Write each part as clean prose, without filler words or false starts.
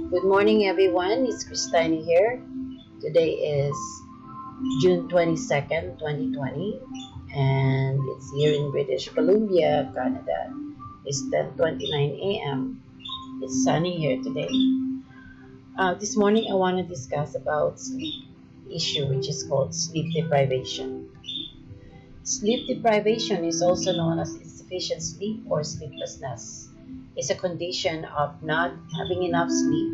Good morning, everyone. It's Christina here. Today is June 22nd, 2020, and it's here in British Columbia, Canada. It's 10:29 a.m. It's sunny here today. This morning, I want to discuss about sleep issue, which is called sleep deprivation. Sleep deprivation is also known as insufficient sleep or sleeplessness. It's a condition of not having enough sleep,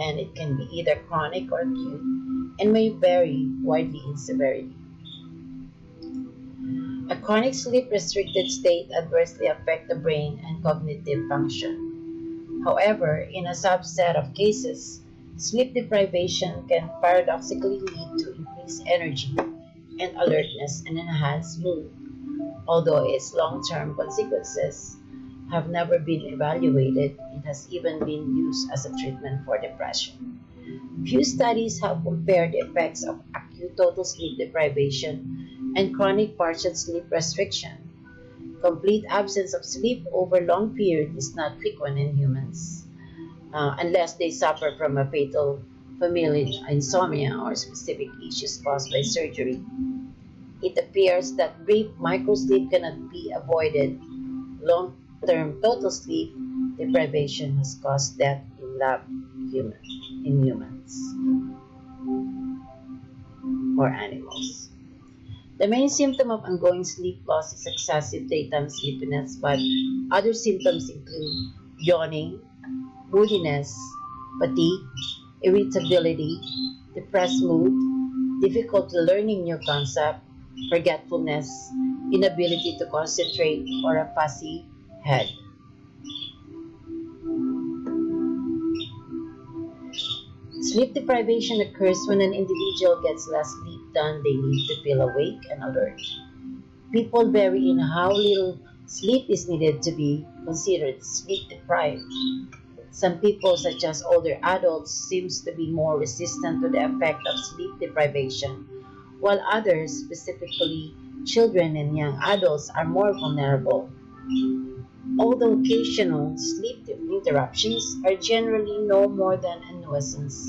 and it can be either chronic or acute and may vary widely in severity. A chronic sleep restricted state adversely affects the brain and cognitive function. However, in a subset of cases, sleep deprivation can paradoxically lead to increased energy and alertness and enhanced mood, although its long-term consequences have never been evaluated. It has even been used as a treatment for depression. Few studies have compared the effects of acute total sleep deprivation and chronic partial sleep restriction. Complete absence of sleep over long periods is not frequent in humans, unless they suffer from a fatal familial insomnia or specific issues caused by surgery. It appears that brief microsleep cannot be avoided. Long-term total sleep deprivation has caused death in humans or animals. The main symptom of ongoing sleep loss is excessive daytime sleepiness, but other symptoms include yawning, moodiness, fatigue, irritability, depressed mood, difficulty learning new concepts, forgetfulness, inability to concentrate, or a fuzzy head. Sleep deprivation occurs when an individual gets less sleep than they need to feel awake and alert. People vary in how little sleep is needed to be considered sleep deprived. Some people, such as older adults, seems to be more resistant to the effect of sleep deprivation, while others, specifically children and young adults, are more vulnerable. Although occasional sleep interruptions are generally no more than a nuisance,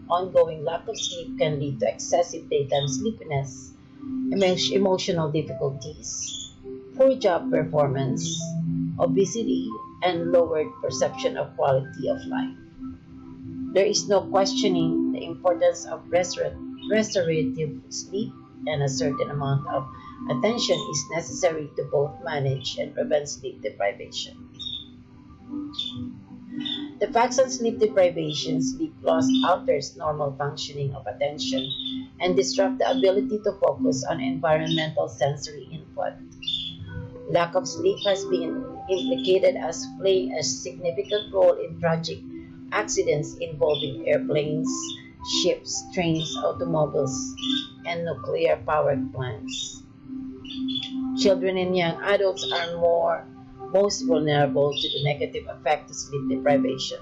ongoing lack of sleep can lead to excessive daytime sleepiness, emotional difficulties, poor job performance, obesity, and lowered perception of quality of life. There is no questioning the importance of restorative sleep, and a certain amount of attention is necessary to both manage and prevent sleep deprivation. The facts on sleep deprivation: sleep loss alters normal functioning of attention and disrupts the ability to focus on environmental sensory input. Lack of sleep has been implicated as playing a significant role in tragic accidents involving airplanes, ships, trains, automobiles, and nuclear power plants. Children and young adults are most vulnerable to the negative effect of sleep deprivation.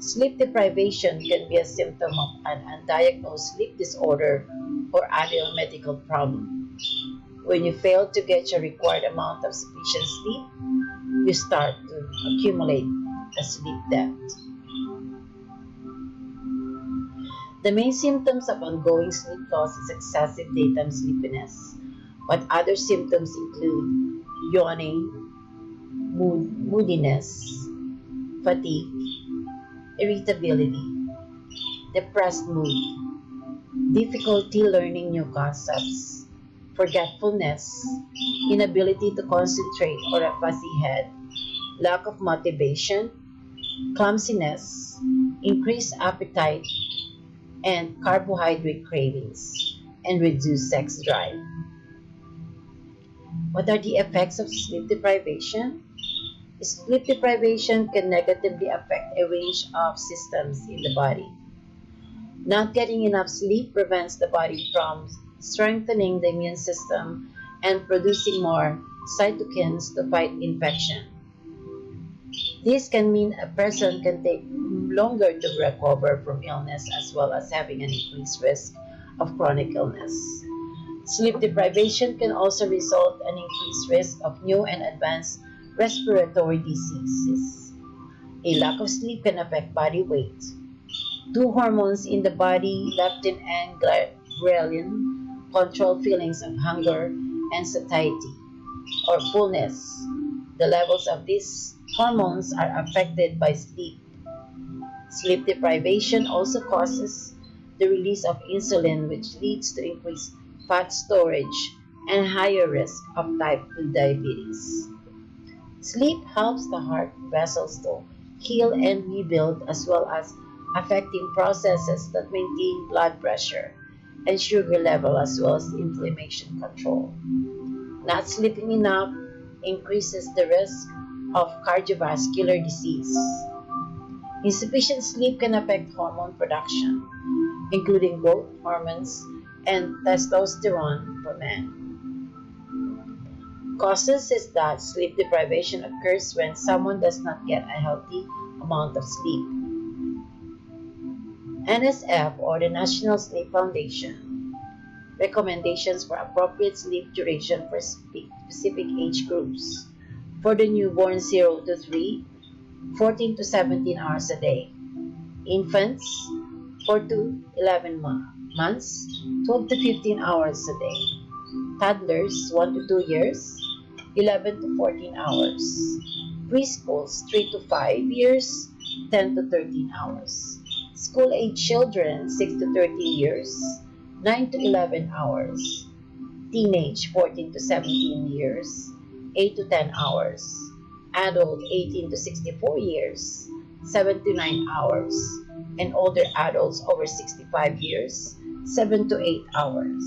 Sleep deprivation can be a symptom of an undiagnosed sleep disorder or other medical problem. When you fail to get your required amount of sufficient sleep, you start to accumulate a sleep debt. The main symptoms of ongoing sleep loss is excessive daytime sleepiness, but other symptoms include yawning, moodiness, fatigue, irritability, depressed mood, difficulty learning new concepts, forgetfulness, inability to concentrate or a fuzzy head, lack of motivation, clumsiness, increased appetite, and carbohydrate cravings, and reduced sex drive. What are the effects of sleep deprivation? Sleep deprivation can negatively affect a range of systems in the body. Not getting enough sleep prevents the body from strengthening the immune system and producing more cytokines to fight infection. This can mean a person can take longer to recover from illness, as well as having an increased risk of chronic illness. Sleep deprivation can also result in increased risk of new and advanced respiratory diseases. A lack of sleep can affect body weight. Two hormones in the body, leptin and ghrelin, control feelings of hunger and satiety or fullness. The levels of these hormones are affected by sleep. Sleep deprivation also causes the release of insulin, which leads to increased fat storage and higher risk of type 2 diabetes. Sleep helps the heart vessels to heal and rebuild, as well as affecting processes that maintain blood pressure and sugar level, as well as inflammation control. Not sleeping enough increases the risk of cardiovascular disease. Insufficient sleep can affect hormone production, including growth hormones and testosterone for men. Causes is that sleep deprivation occurs when someone does not get a healthy amount of sleep. NSF, or the National Sleep Foundation, recommendations for appropriate sleep duration for specific age groups. For the newborn 0 to 3, 14 to 17 hours a day. Infants, 4 to 11 months, 12 to 15 hours a day. Toddlers, 1 to 2 years, 11 to 14 hours. Preschools, 3 to 5 years, 10 to 13 hours. School-age children, 6 to 13 years, 9 to 11 hours. Teenage, 14 to 17 years, 8 to 10 hours. Adult, 18 to 64 years, 7 to 9 hours. And older adults over 65 years, 7 to 8 hours.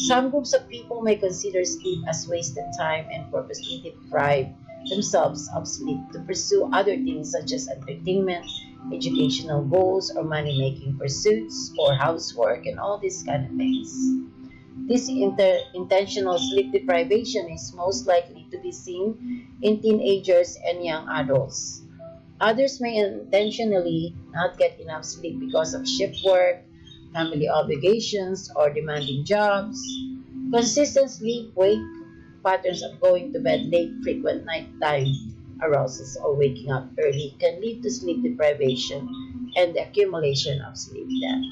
Some groups of people may consider sleep as wasted time and purposely deprive themselves of sleep to pursue other things such as entertainment, educational goals, or money-making pursuits, or housework, and all these kind of things. This intentional sleep deprivation is most likely to be seen in teenagers and young adults. Others may intentionally not get enough sleep because of shift work, family obligations, or demanding jobs. Consistent sleep-wake patterns of going to bed late, frequent nighttime arouses, or waking up early can lead to sleep deprivation and the accumulation of sleep debt.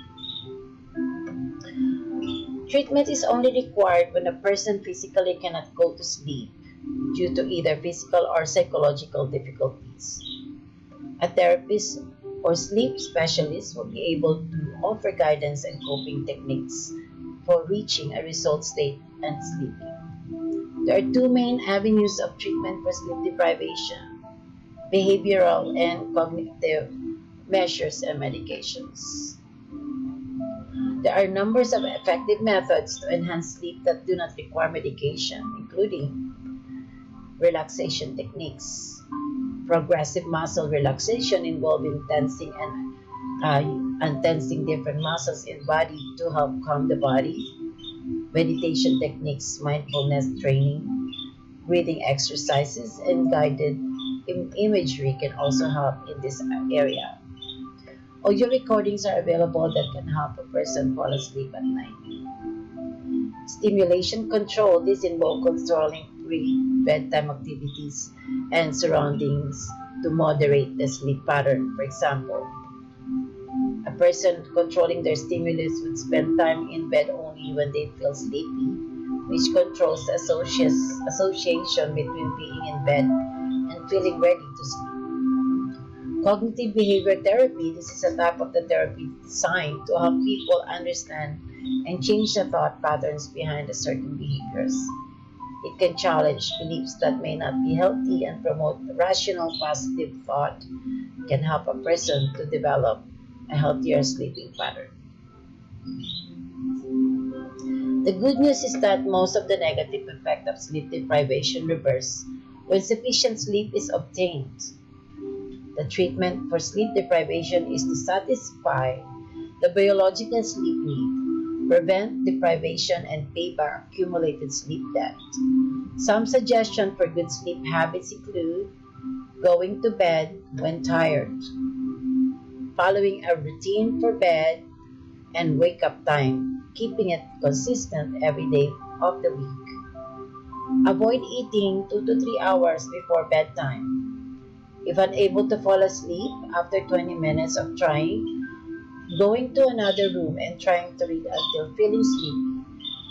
Treatment is only required when a person physically cannot go to sleep due to either physical or psychological difficulties. A therapist or sleep specialist will be able to offer guidance and coping techniques for reaching a result state and sleeping. There are two main avenues of treatment for sleep deprivation: behavioral and cognitive measures and medications. There are numbers of effective methods to enhance sleep that do not require medication, including relaxation techniques, progressive muscle relaxation involving tensing and untensing different muscles in the body to help calm the body, meditation techniques, mindfulness training, breathing exercises, and guided imagery can also help in this area. Audio recordings are available that can help a person fall asleep at night. Stimulation control. This involves controlling pre-bedtime activities and surroundings to moderate the sleep pattern. For example, a person controlling their stimulus would spend time in bed only when they feel sleepy, which controls the association between being in bed and feeling ready to sleep. Cognitive behavior therapy. This is a type of the therapy designed to help people understand and change the thought patterns behind the certain behaviors. It can challenge beliefs that may not be healthy and promote rational, positive thought. It can help a person to develop a healthier sleeping pattern. The good news is that most of the negative effect of sleep deprivation reverse when sufficient sleep is obtained. The treatment for sleep deprivation is to satisfy the biological sleep need, prevent deprivation, and pay back accumulated sleep debt. Some suggestions for good sleep habits include going to bed when tired, following a routine for bed and wake up time, keeping it consistent every day of the week. Avoid eating 2 to 3 hours before bedtime. If unable to fall asleep after 20 minutes of trying, going to another room and trying to read until feeling sleepy,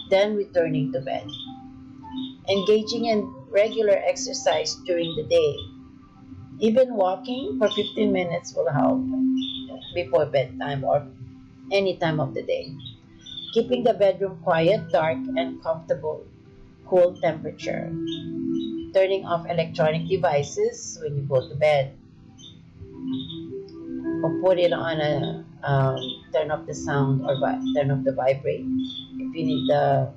then returning to bed. Engaging in regular exercise during the day. Even walking for 15 minutes will help before bedtime or any time of the day. Keeping the bedroom quiet, dark, and comfortable, cool temperature. Turning off electronic devices when you go to bed, or put it on a turn off the sound or turn off the vibrate if you need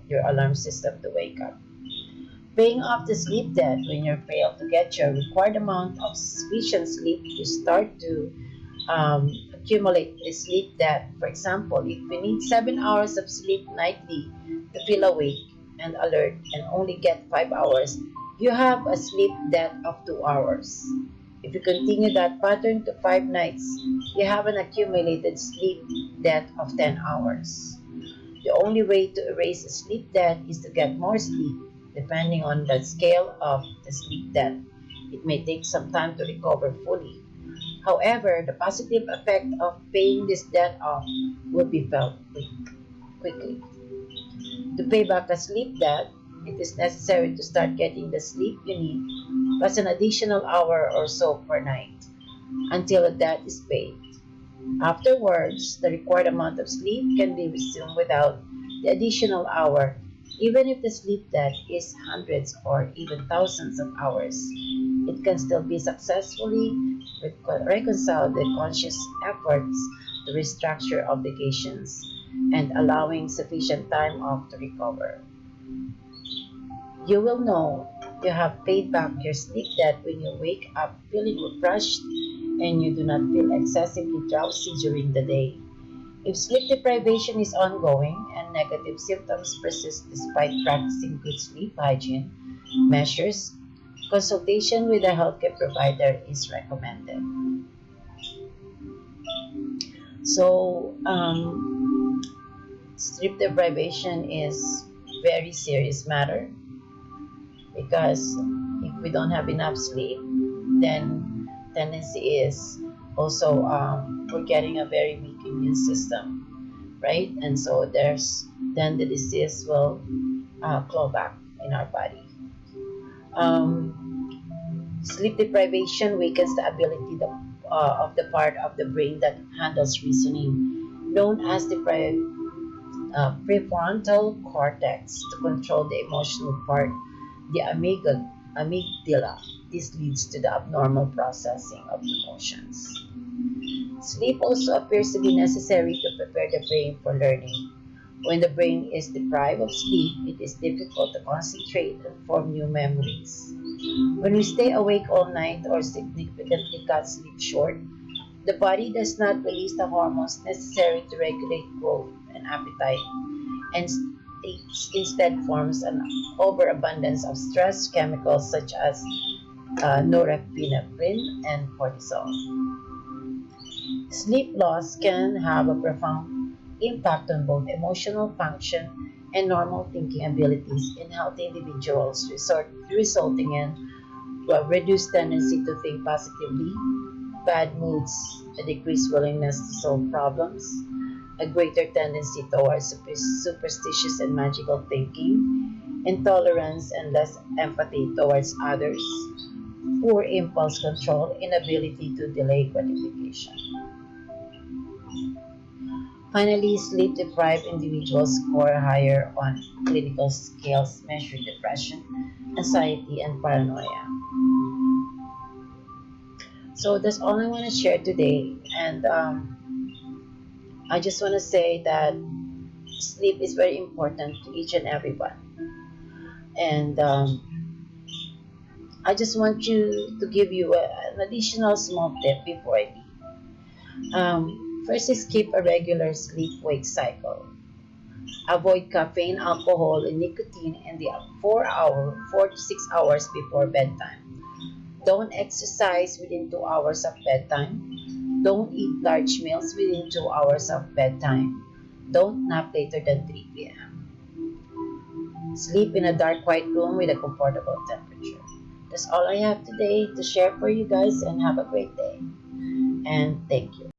your alarm system to wake up. Paying off the sleep debt when you fail to get your required amount of sufficient sleep, you start to accumulate the sleep debt. For example, if you need 7 hours of sleep nightly to feel awake and alert and only get 5 hours, you have a sleep debt of 2 hours. If you continue that pattern to 5 nights, you have an accumulated sleep debt of 10 hours. The only way to erase a sleep debt is to get more sleep, depending on the scale of the sleep debt. It may take some time to recover fully. However, the positive effect of paying this debt off will be felt quickly. To pay back a sleep debt, it is necessary to start getting the sleep you need, plus an additional hour or so per night, until the debt is paid. Afterwards, the required amount of sleep can be resumed without the additional hour, even if the sleep debt is hundreds or even thousands of hours. It can still be successfully reconciled with conscious efforts to restructure obligations and allowing sufficient time off to recover. You will know you have paid back your sleep debt when you wake up feeling refreshed and you do not feel excessively drowsy during the day. If sleep deprivation is ongoing and negative symptoms persist despite practicing good sleep hygiene measures, consultation with a healthcare provider is recommended. So, sleep deprivation is very serious matter because if we don't have enough sleep, then tendency is also we're getting a very weak immune system, right? And so there's then the disease will claw back in our body. Sleep deprivation weakens the ability of the part of the brain that handles reasoning, known as the prefrontal cortex, to control the emotional part, the amygdala. This leads to the abnormal processing of emotions. Sleep also appears to be necessary to prepare the brain for learning. When the brain is deprived of sleep, it is difficult to concentrate and form new memories. When we stay awake all night or significantly cut sleep short, the body does not release the hormones necessary to regulate growth and appetite, and instead forms an overabundance of stress chemicals such as norepinephrine and cortisol. Sleep loss can have a profound impact on both emotional function and normal thinking abilities in healthy individuals, resulting in a reduced tendency to think positively, bad moods, a decreased willingness to solve problems, a greater tendency towards superstitious and magical thinking, intolerance and less empathy towards others, poor impulse control, inability to delay gratification. Finally, sleep deprived individuals score higher on clinical scales measuring depression, anxiety, and paranoia. So that's all I want to share today. And I just want to say that sleep is very important to each and everyone. And I just want to give you an additional small tip before I leave. First is keep a regular sleep-wake cycle. Avoid caffeine, alcohol, and nicotine in the 4 to 6 hours before bedtime. Don't exercise within 2 hours of bedtime. Don't eat large meals within 2 hours of bedtime. Don't nap later than 3 p.m. Sleep in a dark, quiet room with a comfortable temperature. That's all I have today to share for you guys, and have a great day. And thank you.